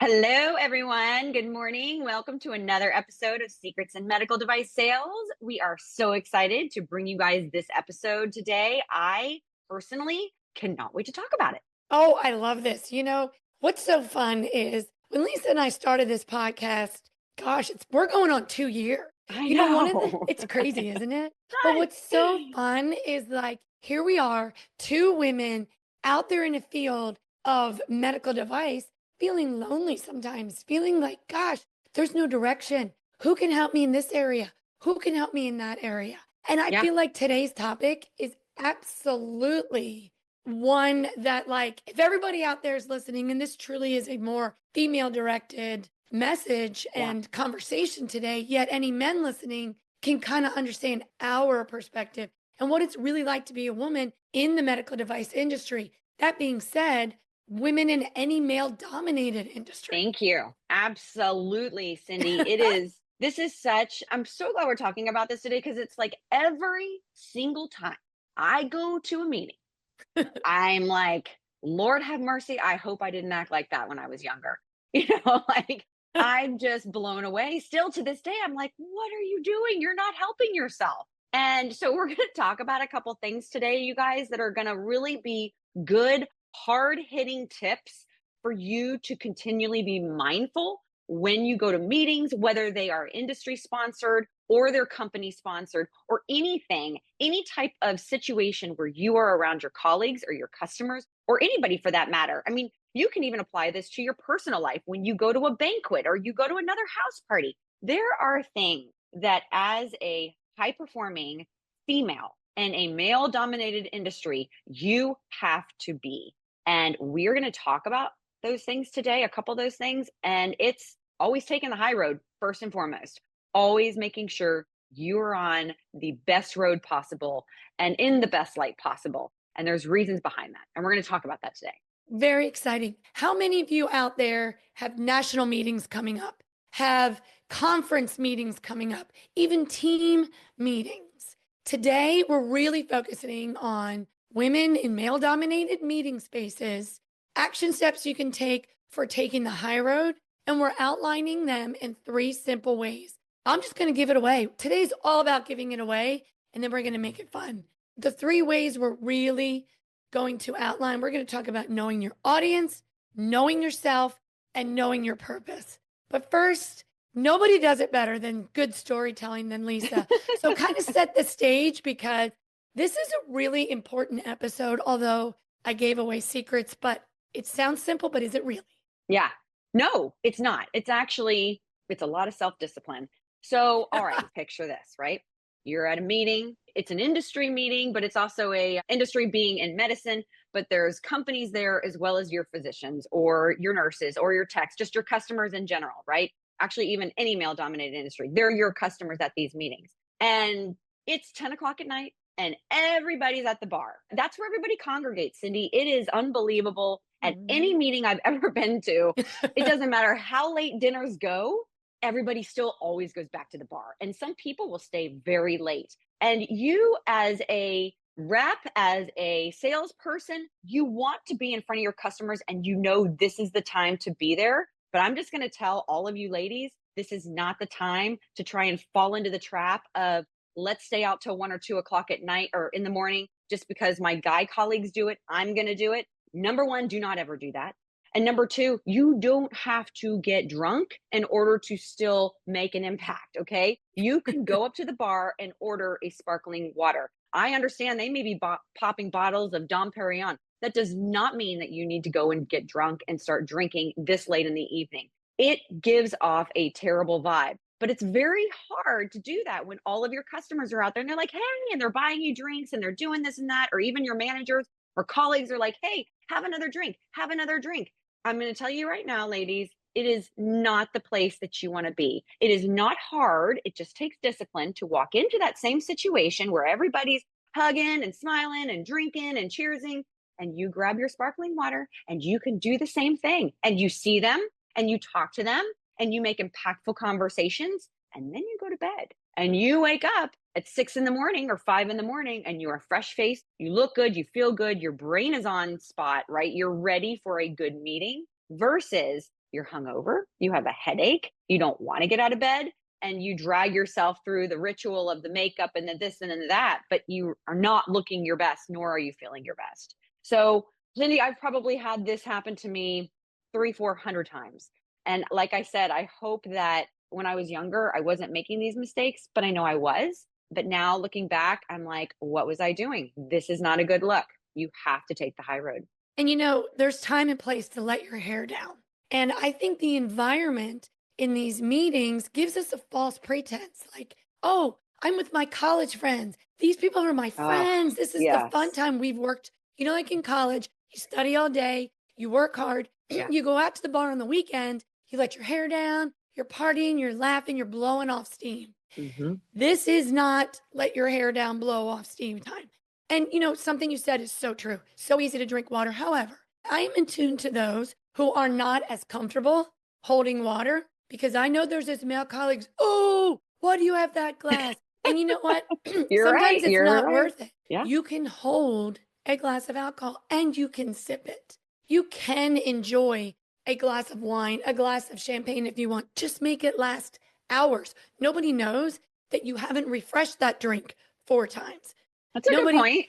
Hello, everyone. Good morning. Welcome to another episode of Secrets in Medical Device Sales. We are so excited to bring you guys this episode today. I personally cannot wait to talk about it. Oh, I love this. What's so fun is when Lisa and I started this podcast, gosh, we're going on 2 years. I One of the know. it's crazy, isn't it? But what's so fun is like here we are, two women out there in a field of medical device, feeling lonely sometimes, feeling like, gosh, there's no direction. Who can help me in this area? Who can help me in that area? And I Yeah. feel like today's topic is absolutely one that, like, if everybody out there is listening, and this truly is a more female directed message Yeah. and conversation today, yet any men listening can kind of understand our perspective and what it's really like to be a woman in the medical device industry. That being said, women in any male dominated industry. Thank you. Absolutely, Cindy. I'm so glad we're talking about this today because it's like every single time I go to a meeting, I'm like, Lord have mercy. I hope I didn't act like that when I was younger. Like I'm just blown away. Still to this day, I'm like, what are you doing? You're not helping yourself. And so we're going to talk about a couple things today, you guys, that are going to really be good, hard hitting tips for you to continually be mindful when you go to meetings, whether they are industry sponsored or they're company sponsored or anything, any type of situation where you are around your colleagues or your customers or anybody for that matter. I mean, you can even apply this to your personal life when you go to a banquet or you go to another house party. There are things that, as a high performing female in a male dominated industry, you have to be. And we're going to talk about those things today, a couple of those things. And it's always taking the high road, first and foremost, always making sure you're on the best road possible and in the best light possible. And there's reasons behind that. And we're going to talk about that today. Very exciting. How many of you out there have national meetings coming up, have conference meetings coming up, even team meetings? Today, we're really focusing on women in male dominated meeting spaces, action steps you can take for taking the high road, and we're outlining them in 3 simple ways. I'm just going to give it away. Today's all about giving it away, and then we're going to make it fun. The 3 ways we're really going to outline, we're going to talk about knowing your audience, knowing yourself, and knowing your purpose. But first, nobody does it better than good storytelling than Lisa. So kind of set the stage, because this is a really important episode, although I gave away secrets, but it sounds simple, but is it really? Yeah. No, it's not. It's a lot of self-discipline. So, all right, picture this, right? You're at a meeting. It's an industry meeting, but it's also a industry being in medicine, but there's companies there as well as your physicians or your nurses or your techs, just your customers in general, right? Actually, even any male dominated industry, they're your customers at these meetings. And it's 10 o'clock at night and everybody's at the bar. That's where everybody congregates, Cindy. It is unbelievable. At any meeting I've ever been to, it doesn't matter how late dinners go, everybody still always goes back to the bar. And some people will stay very late. And you, as a rep, as a salesperson, you want to be in front of your customers and you know this is the time to be there. But I'm just going to tell all of you ladies, this is not the time to try and fall into the trap of let's stay out till 1 or 2 o'clock at night or in the morning just because my guy colleagues do it. I'm going to do it. Number 1, do not ever do that. And number 2, you don't have to get drunk in order to still make an impact, okay? You can go up to the bar and order a sparkling water. I understand they may be popping bottles of Dom Perignon. That does not mean that you need to go and get drunk and start drinking this late in the evening. It gives off a terrible vibe. But it's very hard to do that when all of your customers are out there and they're like, hey, and they're buying you drinks and they're doing this and that, or even your managers or colleagues are like, hey, have another drink, have another drink. I'm going to tell you right now, ladies, it is not the place that you want to be. It is not hard. It just takes discipline to walk into that same situation where everybody's hugging and smiling and drinking and cheersing, and you grab your sparkling water and you can do the same thing. And you see them and you talk to them and you make impactful conversations, and then you go to bed and you wake up at 6 in the morning or 5 in the morning and you're fresh faced, you look good, you feel good, your brain is on spot, right? You're ready for a good meeting versus you're hungover, you have a headache, you don't want to get out of bed, and you drag yourself through the ritual of the makeup and the this and then that, but you are not looking your best, nor are you feeling your best. So, Cindy, I've probably had this happen to me 300, 400 times. And like I said, I hope that when I was younger, I wasn't making these mistakes, but I know I was. But now looking back, I'm like, what was I doing? This is not a good look. You have to take the high road. And there's time and place to let your hair down. And I think the environment in these meetings gives us a false pretense like, oh, I'm with my college friends. These people are my Oh, friends. This is the fun yes. time we've worked. Like in college, you study all day, you work hard, Yeah. you go out to the bar on the weekend, you let your hair down, you're partying, you're laughing, you're blowing off steam. Hmm. This is not let your hair down, blow off steam time. And something you said is so true. So easy to drink water. However, I am in tune to those who are not as comfortable holding water because I know there's this male colleagues. Oh, why do you have that glass? And you know what? You're right. Sometimes it's You're not right. worth it. Yeah. You can hold a glass of alcohol and you can sip it. You can enjoy a glass of wine, a glass of champagne if you want. Just make it last hours. Nobody knows that you haven't refreshed that drink 4 times. That's a good Nobody, point.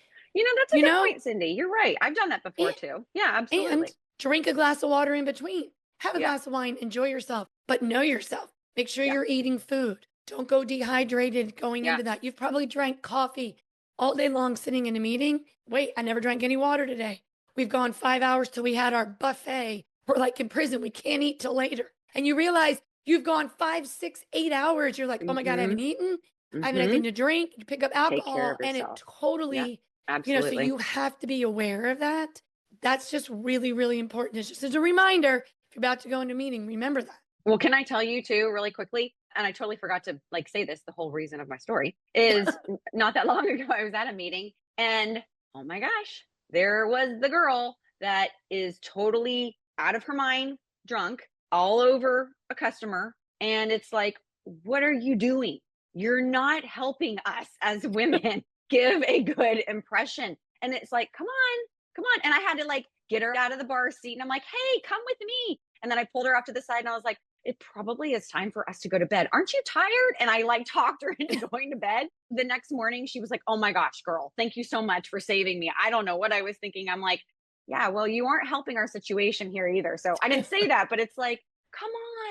That's a you good know, point, Cindy. You're right. I've done that before and, too. Yeah, and absolutely. drink a glass of water in between. Have a Yeah. glass of wine, enjoy yourself, but know yourself. Make sure Yeah. you're eating food. Don't go dehydrated going Yeah. into that. You've probably drank coffee all day long sitting in a meeting. Wait, I never drank any water today. We've gone 5 hours till we had our buffet. We're like in prison. We can't eat till later. And you realize you've gone 5, 6, 8 hours. You're like, oh my God, I Hmm. haven't eaten. I have Hmm. nothing to drink. You pick up Take care alcohol of and it yourself. Yeah, totally, so absolutely. you have to be aware of that. That's just really, really important. It's just as a reminder, if you're about to go into a meeting, remember that. Well, can I tell you too, really quickly? And I totally forgot to say this. The whole reason of my story is not that long ago, I was at a meeting and oh my gosh, there was the girl that is totally out of her mind, drunk, all over a customer. And it's like, what are you doing? You're not helping us as women give a good impression. And it's like, come on, come on. And I had to get her out of the bar seat. And I'm like, hey, come with me. And then I pulled her off to the side and I was like, it probably is time for us to go to bed. Aren't you tired? And I talked her into going to bed. The next morning, she was like, oh my gosh, girl, thank you so much for saving me. I don't know what I was thinking. I'm like, yeah, well, you aren't helping our situation here either. So I didn't say that, but it's like, come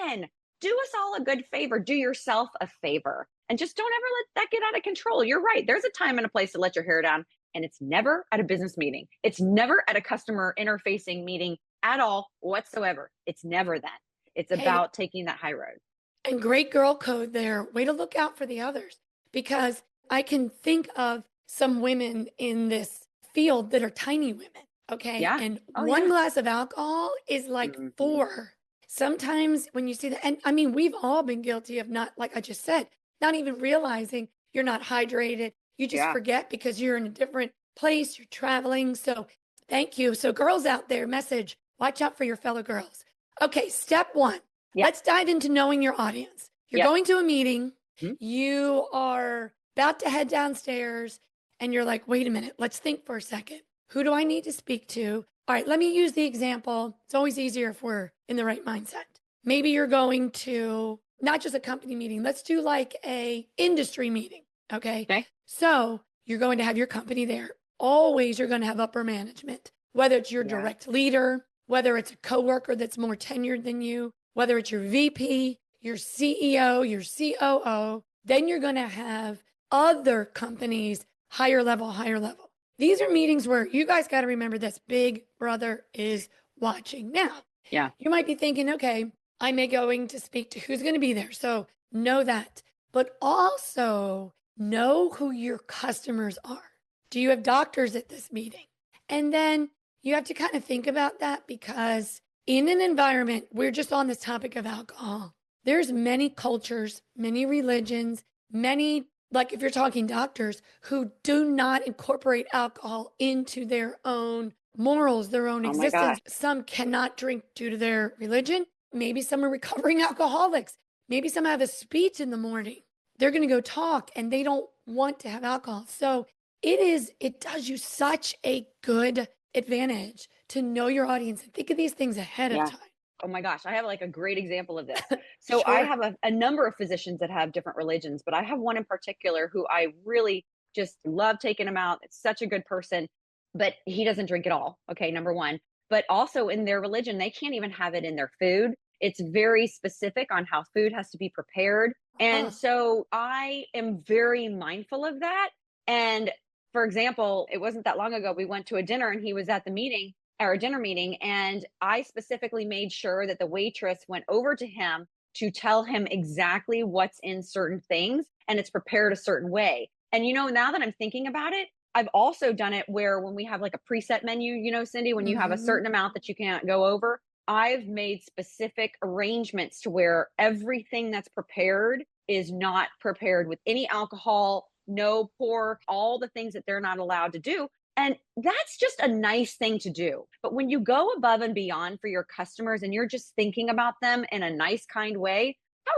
on, do us all a good favor, do yourself a favor, and just don't ever let that get out of control. You're right. There's a time and a place to let your hair down. And it's never at a business meeting. It's never at a customer interfacing meeting at all whatsoever. It's never that. It's Hey, about taking that high road. and great girl code there. Way to look out for the others because I can think of some women in this field that are tiny women. Okay. Yeah. And Oh, one yeah. glass of alcohol is like Hmm. four. Sometimes when you see that, and I mean, we've all been guilty of not, like I just said, not even realizing you're not hydrated. You just Yeah. forget because you're in a different place, you're traveling. So thank you. So, girls out there, message watch out for your fellow girls. Okay. Step one. Yeah. Let's dive into knowing your audience. You're Yep. going to a meeting, Mhm. you are about to head downstairs, and you're like, wait a minute, let's think for a second. Who do I need to speak to? All right, let me use the example. It's always easier if we're in the right mindset. Maybe you're going to not just a company meeting, let's do like a industry meeting. Okay. Okay. So you're going to have your company there. Always you're going to have upper management, whether it's your Yeah. direct leader, whether it's a coworker that's more tenured than you, whether it's your VP, your CEO, your COO, then you're going to have other companies higher level, higher level. These are meetings where you guys got to remember this big brother is watching. Now, Yeah. you might be thinking, okay, I may going to speak to who's going to be there. So know that, but also know who your customers are. Do you have doctors at this meeting? And then you have to kind of think about that because in an environment, we're just on this topic of alcohol. There's many cultures, many religions, many, like if you're talking doctors, who do not incorporate alcohol into their own morals, their own Oh my gosh. existence. Some cannot drink due to their religion. Maybe some are recovering alcoholics. Maybe some have a speech in the morning. They're going to go talk and they don't want to have alcohol. So it does you such a good advantage to know your audience and think of these things ahead of Yeah. time. Oh my gosh, I have like a great example of this. So I Sure. have a number of physicians that have different religions, but I have one in particular who I really just love taking him out. It's such a good person, but he doesn't drink at all. Okay, number one. But also in their religion, they can't even have it in their food. It's very specific on how food has to be prepared. And Huh. so I am very mindful of that. And for example, it wasn't that long ago, we went to a dinner and he was at the meeting or a dinner meeting, and I specifically made sure that the waitress went over to him to tell him exactly what's in certain things and it's prepared a certain way. And now that I'm thinking about it, I've also done it where when we have like a preset menu, Cindy, when you have a Hmm. certain amount that you can't go over, I've made specific arrangements to where everything that's prepared is not prepared with any alcohol, no pork, all the things that they're not allowed to do. And that's just a nice thing to do. But when you go above and beyond for your customers and you're just thinking about them in a nice, kind way, how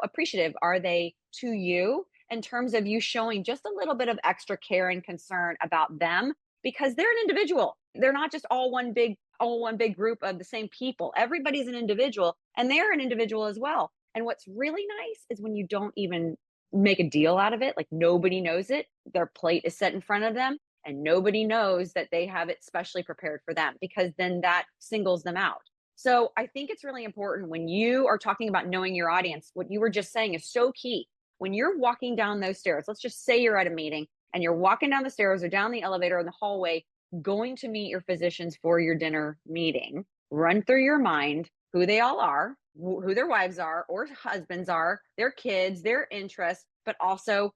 appreciative are they to you in terms of you showing just a little bit of extra care and concern about them because they're an individual. They're not just all one big group of the same people. Everybody's an individual and they're an individual as well. And what's really nice is when you don't even make a deal out of it, like nobody knows it. Their plate is set in front of them and nobody knows that they have it specially prepared for them because then that singles them out. So I think it's really important when you are talking about knowing your audience, what you were just saying is so key. When you're walking down those stairs, let's just say you're at a meeting and you're walking down the stairs or down the elevator or in the hallway, going to meet your physicians for your dinner meeting, run through your mind who they all are, who their wives are or husbands are, their kids, their interests, but also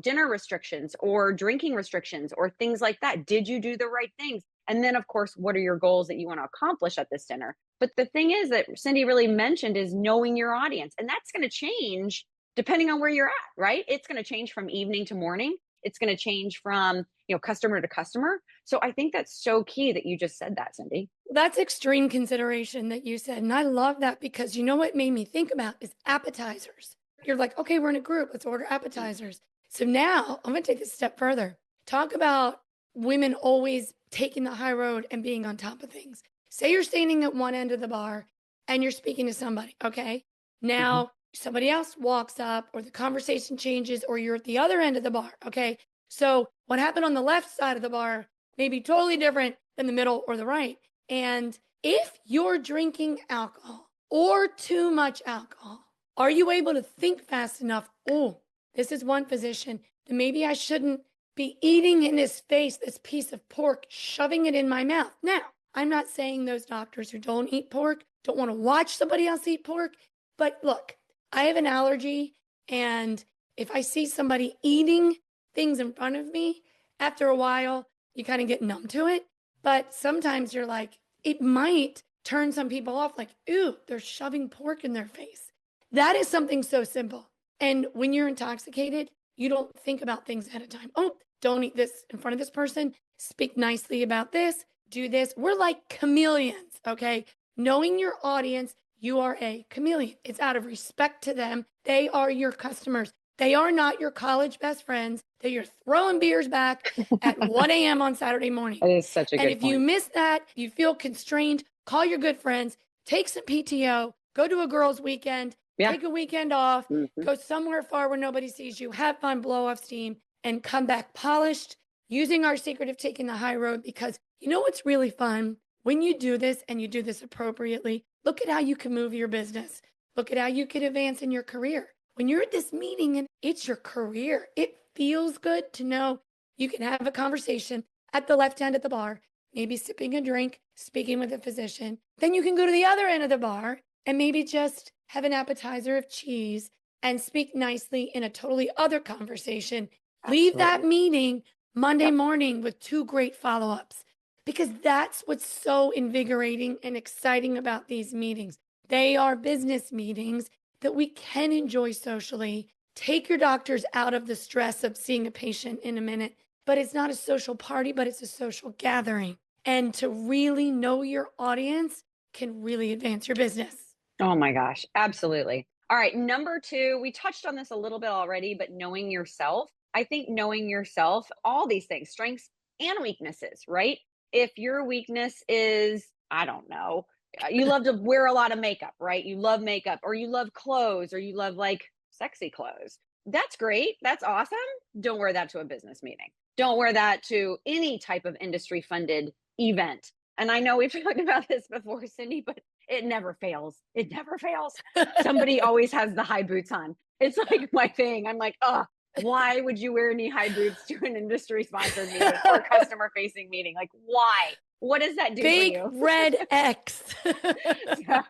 dinner restrictions or drinking restrictions or things like that. Did you do the right things? And then, of course, what are your goals that you want to accomplish at this dinner? But the thing is that Cindy really mentioned is knowing your audience. And that's going to change depending on where you're at, right? It's going to change from evening to morning. It's going to change from, customer to customer. So I think that's so key that you just said that, Cindy. That's extreme consideration that you said. And I love that because you know what made me think about is appetizers. You're like, okay, we're in a group, let's order appetizers. So now I'm going to take this a step further. Talk about women always taking the high road and being on top of things. Say you're standing at one end of the bar and you're speaking to somebody, okay? Mhm. Now somebody else walks up or the conversation changes or you're at the other end of the bar, okay? So what happened on the left side of the bar may be totally different than the middle or the right. And if you're drinking alcohol or too much alcohol, are you able to think fast enough? Oh, this is one physician that maybe I shouldn't be eating in his face this piece of pork, shoving it in my mouth. Now, I'm not saying those doctors who don't eat pork don't want to watch somebody else eat pork, but look, I have an allergy, and if I see somebody eating things in front of me, after a while, you kind of get numb to it. But sometimes you're like, it might turn some people off, like, ooh, they're shoving pork in their face. That is something so simple. And when you're intoxicated, you don't think about things ahead of time. Oh, don't eat this in front of this person. Speak nicely about this. Do this. We're like chameleons, okay? Knowing your audience, you are a chameleon. It's out of respect to them. They are your customers. They are not your college best friends that you're throwing beers back at 1 a.m. on Saturday morning. That is such a And good if you point. miss that, you feel constrained, call your good friends, take some PTO, go to a girls' weekend, Yeah. take a weekend off, Mhm. go somewhere far where nobody sees you, have fun, blow off steam, and come back polished using our secret of taking the high road. Because you know what's really fun? When you do this and you do this appropriately, look at how you can move your business. Look at how you can advance in your career. When you're at this meeting and it's your career, it feels good to know you can have a conversation at the left end of the bar, maybe sipping a drink, speaking with a physician. Then you can go to the other end of the bar and maybe just have an appetizer of cheese and speak nicely in a totally other conversation. Leave that Absolutely. meeting Monday Yep. morning with two great follow ups because that's what's so invigorating and exciting about these meetings. They are business meetings that we can enjoy socially. Take your doctors out of the stress of seeing a patient in a minute, but it's not a social party, but it's a social gathering. And to really know your audience can really advance your business. Oh my gosh, absolutely. All right, number 2, we touched on this a little bit already, but knowing yourself. I think knowing yourself, all these things, strengths and weaknesses, right? If your weakness is, I don't know, You love to wear a lot of makeup, right? You love makeup, or you love clothes, or you love like sexy clothes. That's great. That's awesome. Don't wear that to a business meeting. Don't wear that to any type of industry funded event. And I know we've talked about this before, Cindy, but it never fails. It never fails. Somebody always has the high boots on. It's like my thing. I'm like, oh, why would you wear knee high boots to an industry sponsored meeting or a customer facing meeting? Like, why? What does that do for Big you? red X. So,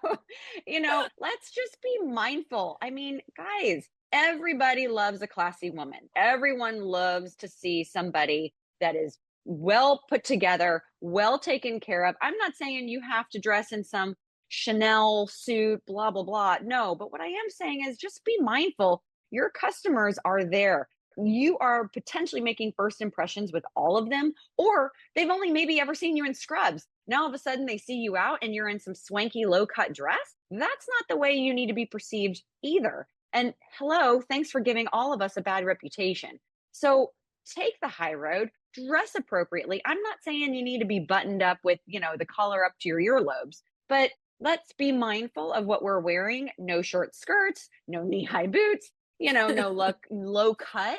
let's just be mindful. I mean, guys, everybody loves a classy woman. Everyone loves to see somebody that is well put together, well taken care of. I'm not saying you have to dress in some Chanel suit, blah, blah, blah. No, but what I am saying is just be mindful. Your customers are there. You are potentially making first impressions with all of them, or they've only maybe ever seen you in scrubs. Now all of a sudden they see you out and you're in some swanky low cut dress. That's not the way you need to be perceived either. And hello, thanks for giving all of us a bad reputation. So take the high road, dress appropriately. I'm not saying you need to be buttoned up with, the collar up to your earlobes, but let's be mindful of what we're wearing. No short skirts, no knee high boots, no low cut.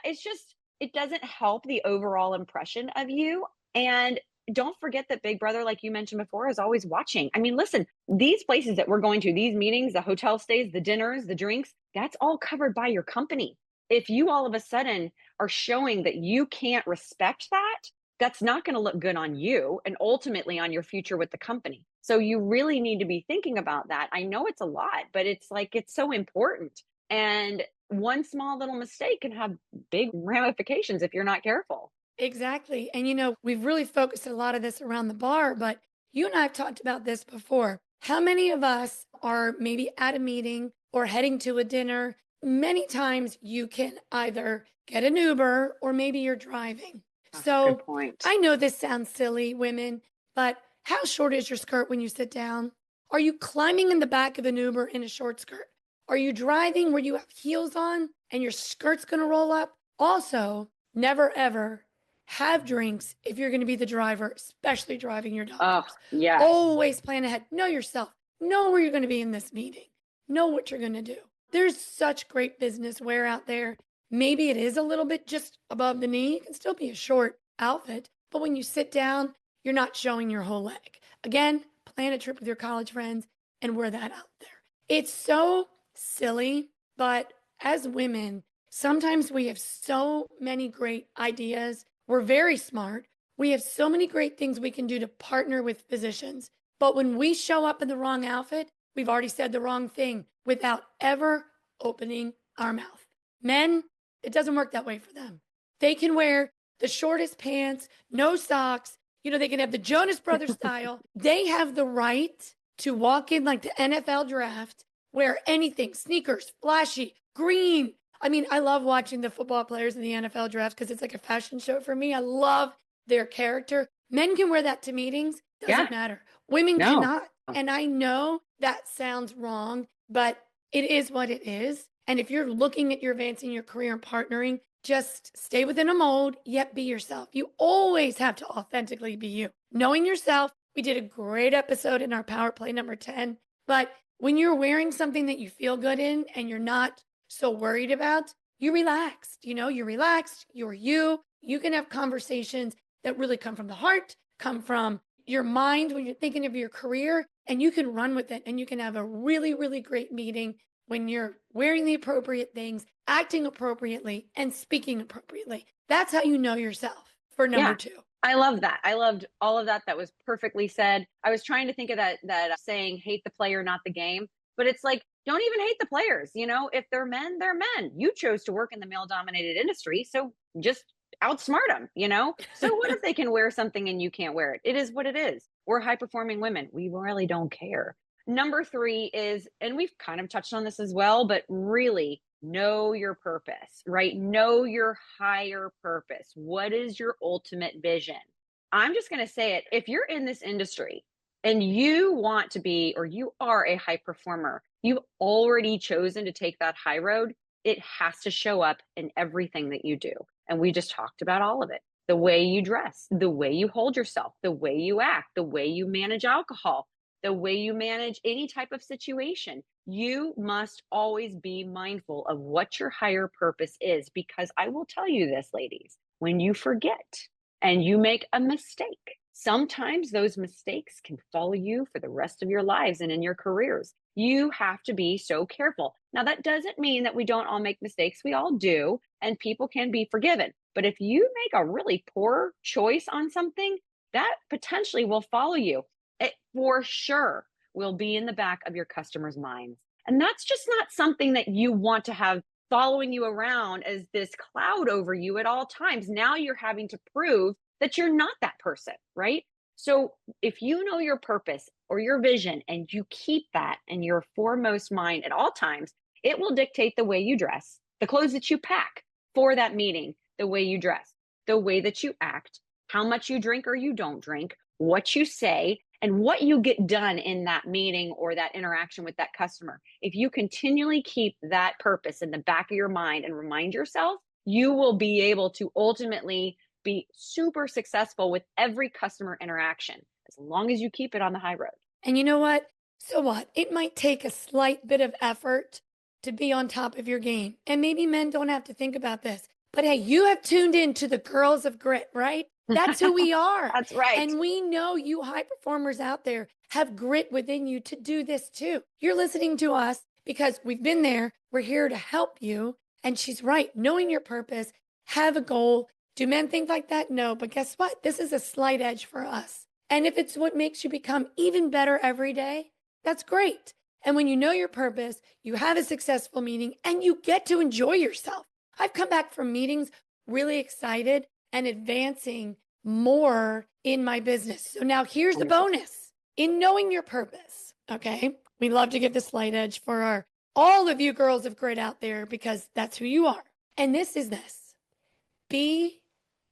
It's just, it doesn't help the overall impression of you. And don't forget that Big Brother, like you mentioned before, is always watching. I mean, listen, these places that we're going to, these meetings, the hotel stays, the dinners, the drinks, that's all covered by your company. If you all of a sudden are showing that you can't respect that, that's not going to look good on you and ultimately on your future with the company. So you really need to be thinking about that. I know it's a lot, but it's like, it's so important. And one small little mistake can have big ramifications if you're not careful. Exactly. And we've really focused a lot of this around the bar, but you and I have talked about this before. How many of us are maybe at a meeting or heading to a dinner? Many times you can either get an Uber or maybe you're driving. Oh, good So point. I know this sounds silly, women, but how short is your skirt when you sit down? Are you climbing in the back of an Uber in a short skirt? Are you driving where you have heels on and your skirt's going to roll up? Also, never ever have drinks if you're going to be the driver, especially driving your Oh, daughters. yes. Always plan ahead. Know yourself. Know where you're going to be in this meeting. Know what you're going to do. There's such great business wear out there. Maybe it is a little bit just above the knee. It can still be a short outfit. But when you sit down, you're not showing your whole leg. Again, plan a trip with your college friends and wear that out there. It's so silly, but as women, sometimes we have so many great ideas. We're very smart. We have so many great things we can do to partner with physicians. But when we show up in the wrong outfit, we've already said the wrong thing without ever opening our mouth. Men, it doesn't work that way for them. They can wear the shortest pants, no socks. They can have the Jonas Brothers style. They have the right to walk in like the NFL draft, wear anything, sneakers, flashy, green. I mean, I love watching the football players in the NFL draft because it's like a fashion show for me. I love their character. Men can wear that to meetings. Doesn't matter. Women No. cannot. And I know that sounds wrong, but it is what it is. And if you're looking at your advancing your career and partnering, just stay within a mold, yet be yourself. You always have to authentically be you. Knowing yourself, we did a great episode in our Power Play number 10. But when you're wearing something that you feel good in and you're not so worried about, you're relaxed. You're relaxed, you're you. You can have conversations that really come from the heart, come from your mind when you're thinking of your career, and you can run with it and you can have a really, really great meeting when you're wearing the appropriate things, acting appropriately, and speaking appropriately. That's how you know yourself for number 2. I love that. I loved all of that. That was perfectly said. I was trying to think of that saying, hate the player, not the game. But it's like, don't even hate the players. If they're men, they're men. You chose to work in the male dominated industry. So just outsmart them, So what if they can wear something and you can't wear it? It is what it is. We're high performing women. We really don't care. Number 3 is, and we've kind of touched on this as well, but really know your purpose, right? Know your higher purpose. What is your ultimate vision? I'm just going to say it. If you're in this industry and you want to be, or you are a high performer, you've already chosen to take that high road. It has to show up in everything that you do. And we just talked about all of it. The way you dress, the way you hold yourself, the way you act, the way you manage alcohol, the way you manage any type of situation. You must always be mindful of what your higher purpose is, because I will tell you this, ladies, when you forget and you make a mistake, sometimes those mistakes can follow you for the rest of your lives and in your careers. You have to be so careful. Now, that doesn't mean that we don't all make mistakes. We all do, and people can be forgiven. But if you make a really poor choice on something, that potentially will follow you. It for sure will be in the back of your customers' minds. And that's just not something that you want to have following you around as this cloud over you at all times. Now you're having to prove that you're not that person, right? So if you know your purpose or your vision and you keep that in your foremost mind at all times, it will dictate the way you dress, the clothes that you pack for that meeting, the way you dress, the way that you act, how much you drink or you don't drink, what you say, and what you get done in that meeting or that interaction with that customer. If you continually keep that purpose in the back of your mind and remind yourself, you will be able to ultimately be super successful with every customer interaction as long as you keep it on the high road. And you know what? So what? It might take a slight bit of effort to be on top of your game. And maybe men don't have to think about this. But hey, you have tuned in to the Girls of Grit, right? That's who we are. That's right. And we know you high performers out there have grit within you to do this too. You're listening to us because we've been there. We're here to help you. And she's right. Knowing your purpose, have a goal. Do men think like that? No. But guess what? This is a slight edge for us. And if it's what makes you become even better every day, that's great. And when you know your purpose, you have a successful meeting and you get to enjoy yourself. I've come back from meetings really excited and advancing more in my business. So now here's the bonus in knowing your purpose. Okay. We love to give the slight edge for all of you girls of grit out there because that's who you are. And this is this. Be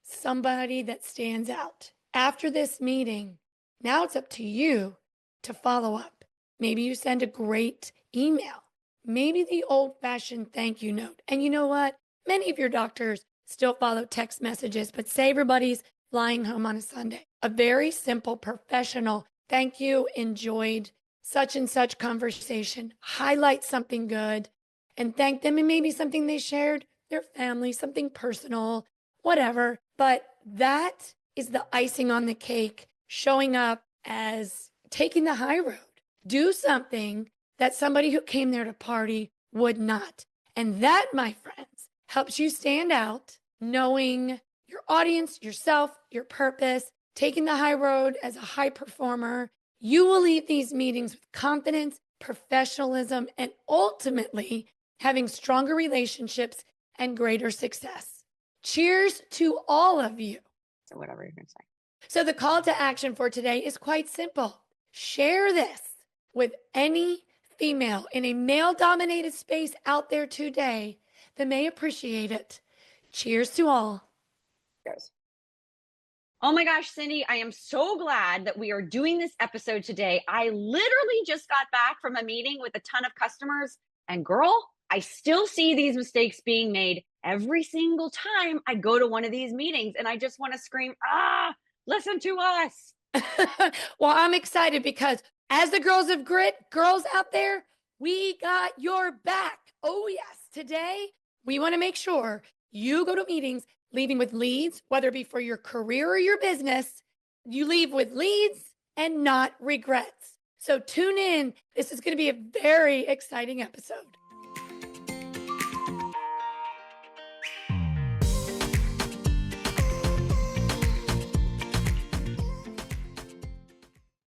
somebody that stands out. After this meeting, now it's up to you to follow up. Maybe you send a great email. Maybe the old-fashioned thank you note. And you know what? Many of your doctors still follow text messages, but say everybody's flying home on a Sunday. A very simple, professional thank you, enjoyed such and such conversation. Highlight something good and thank them, and maybe something they shared, their family, something personal, whatever. But that is the icing on the cake, showing up as taking the high road. Do something that somebody who came there to party would not. And that, my friends, helps you stand out, knowing your audience, yourself, your purpose, taking the high road as a high performer. You will leave these meetings with confidence, professionalism, and ultimately having stronger relationships and greater success. Cheers to all of you. So whatever you're going to say. So the call to action for today is quite simple. Share this with any female in a male-dominated space out there today that may appreciate it. Cheers to all. Cheers. Oh my gosh, Cindy, I am so glad that we are doing this episode today. I literally just got back from a meeting with a ton of customers, and girl, I still see these mistakes being made every single time I go to one of these meetings, and I just want to scream, listen to us. Well, I'm excited because as the Girls of Grit, girls out there, we got your back. Oh yes, today we want to make sure you go to meetings leaving with leads, whether it be for your career or your business. You leave with leads and not regrets. So tune in. This is going to be a very exciting episode.